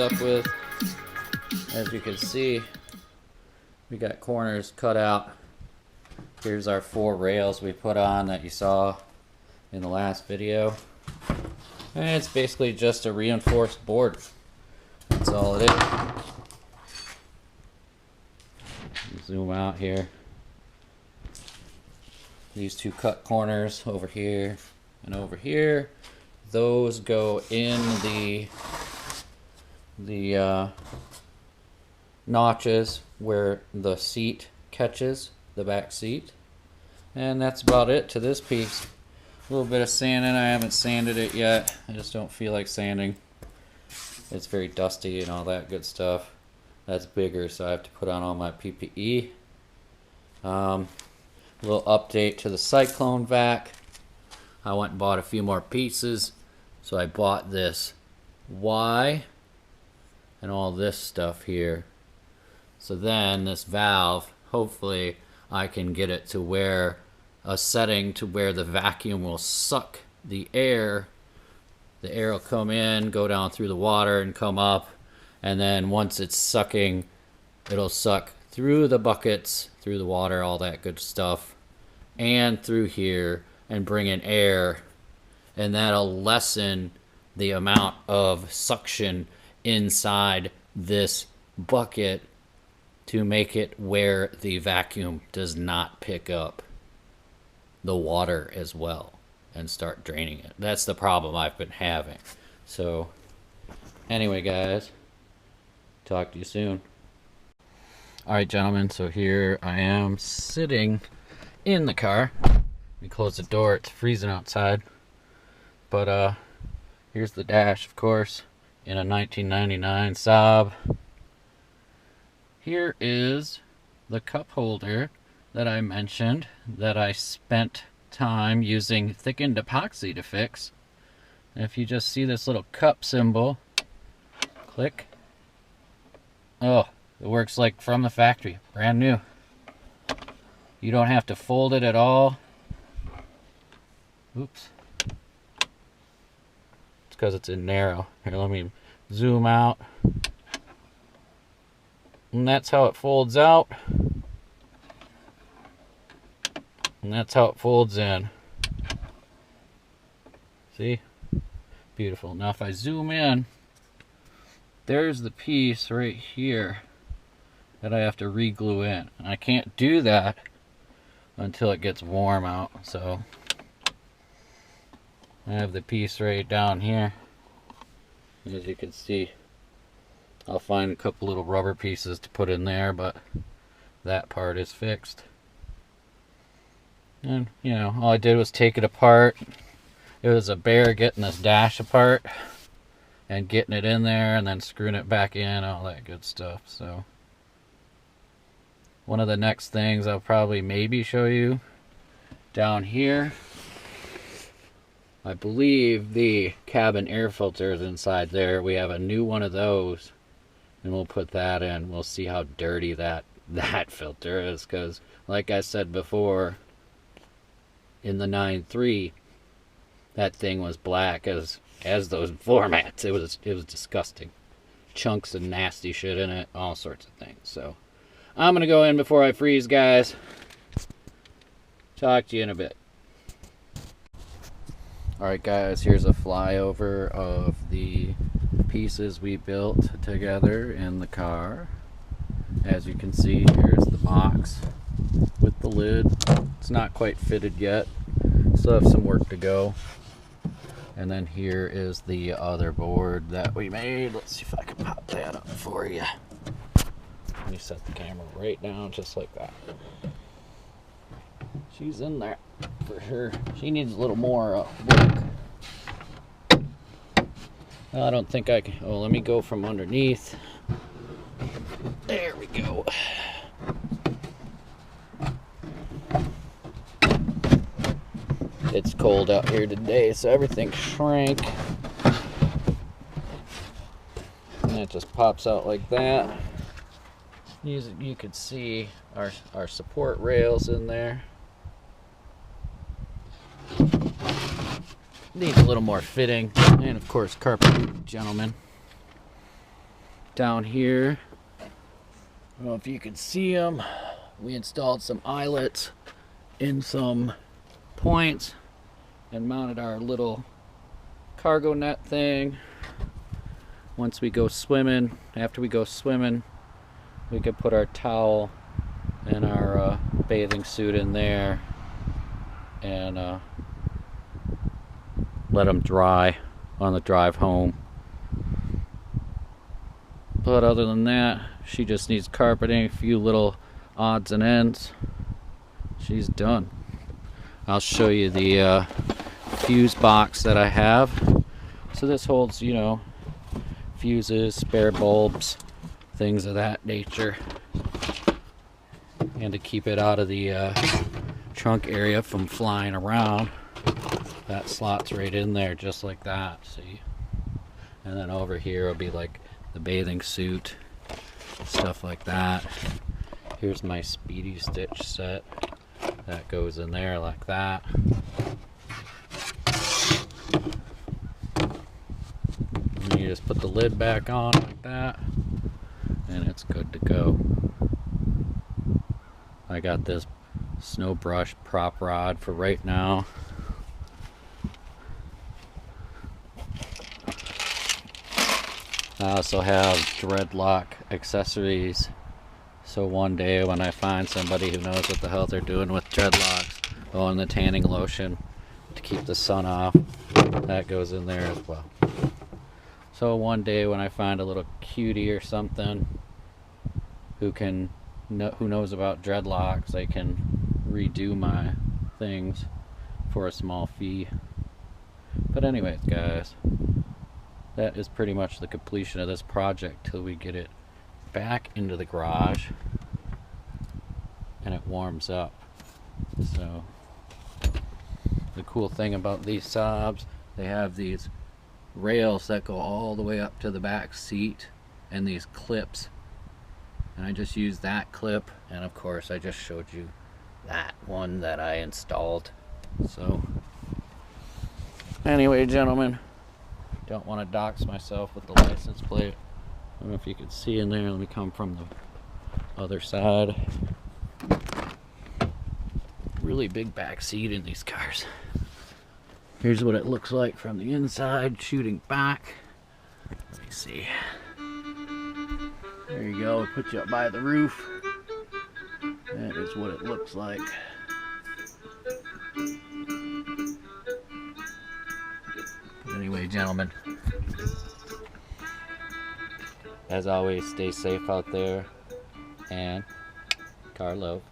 up with. As you can see, we got corners cut out. Here's our 4 rails we put on that you saw in the last video. And it's basically just a reinforced board. That's all it is. Zoom out here. These 2 cut corners over here and over here, those go in the notches where the seat catches, the back seat. And that's about it to this piece. A little bit of sanding. I haven't sanded it yet. I just don't feel like sanding. It's very dusty and all that good stuff. That's bigger, so I have to put on all my PPE. A little update to the cyclone vac. I went and bought a few more pieces. So I bought this Y and all this stuff here. So then this valve, hopefully I can get it to where a setting to where the vacuum will suck the air. The air will come in, go down through the water and come up. And then once it's sucking, it'll suck through the buckets, through the water, all that good stuff, and through here and bring in air. And that'll lessen the amount of suction inside this bucket to make it where the vacuum does not pick up the water as well and start draining it. That's the problem I've been having. So anyway, guys, talk to you soon. All right, gentlemen, so here I am sitting in the car. We close the door, it's freezing outside. But here's the dash, of course, in a 1999 Saab. Here is the cup holder that I mentioned that I spent time using thickened epoxy to fix. And if you just see this little cup symbol, click. Oh, it works like from the factory, brand new. You don't have to fold it at all. Oops. It's because it's in narrow. Here, let me zoom out. And that's how it folds out. And that's how it folds in. See? Beautiful. Now if I zoom in, there's the piece right here that I have to re-glue in. And I can't do that until it gets warm out. So I have the piece right down here. As you can see, I'll find a couple little rubber pieces to put in there, but that part is fixed. And, you know, all I did was take it apart. It was a bear getting this dash apart and getting it in there and then screwing it back in, all that good stuff. So one of the next things I'll probably maybe show you down here, I believe the cabin air filter is inside there. We have a new one of those, and we'll put that in. We'll see how dirty that filter is, because like I said before, in the 9.3, that thing was black as those floor mats. It was disgusting. Chunks of nasty shit in it, all sorts of things. So I'm gonna go in before I freeze, guys. Talk to you in a bit. Alright guys, here's a flyover of the pieces we built together in the car. As you can see, here's the box with the lid. It's not quite fitted yet, still have some work to go. And then here is the other board that we made. Let's see if I can pop that up for you. Let me set the camera right down just like that. She's in there for sure. She needs a little more work. Well, I don't think I can. Oh, let me go from underneath. There we go. It's cold out here today, so everything shrank. And it just pops out like that. You could see our support rails in there. Needs a little more fitting, and of course carpet, gentlemen. down here, I don't know if you can see them, we installed some eyelets in some points and mounted our little cargo net thing. Once we go swimming, after we go swimming, we could put our towel and our bathing suit in there and let them dry on the drive home. But other than that, she just needs carpeting, a few little odds and ends. She's done. I'll show you the fuse box that I have. So this holds, you know, fuses, spare bulbs, things of that nature. And to keep it out of the trunk area from flying around, that slots right in there just like that, see? And then over here will be like the bathing suit, stuff like that. Here's my Speedy Stitch set. That goes in there like that. And you just put the lid back on like that, and it's good to go. I got this snow brush prop rod for right now. I also have dreadlock accessories, so one day when I find somebody who knows what the hell they're doing with dreadlocks, oh, and the tanning lotion to keep the sun off, that goes in there as well. So one day when I find a little cutie or something who knows about dreadlocks, I can redo my things for a small fee. But anyways, guys, that is pretty much the completion of this project till we get it back into the garage and it warms up. So the cool thing about these Saabs, they have these rails that go all the way up to the back seat and these clips, and I just used that clip, and of course I just showed you that one that I installed. So anyway, gentlemen, don't want to dox myself with the license plate. I don't know if you can see in there. Let me come from the other side. Really big back seat in these cars. Here's what it looks like from the inside, shooting back. Let me see. There you go. We put you up by the roof. That is what it looks like. Anyway, gentlemen, as always, stay safe out there, and car love.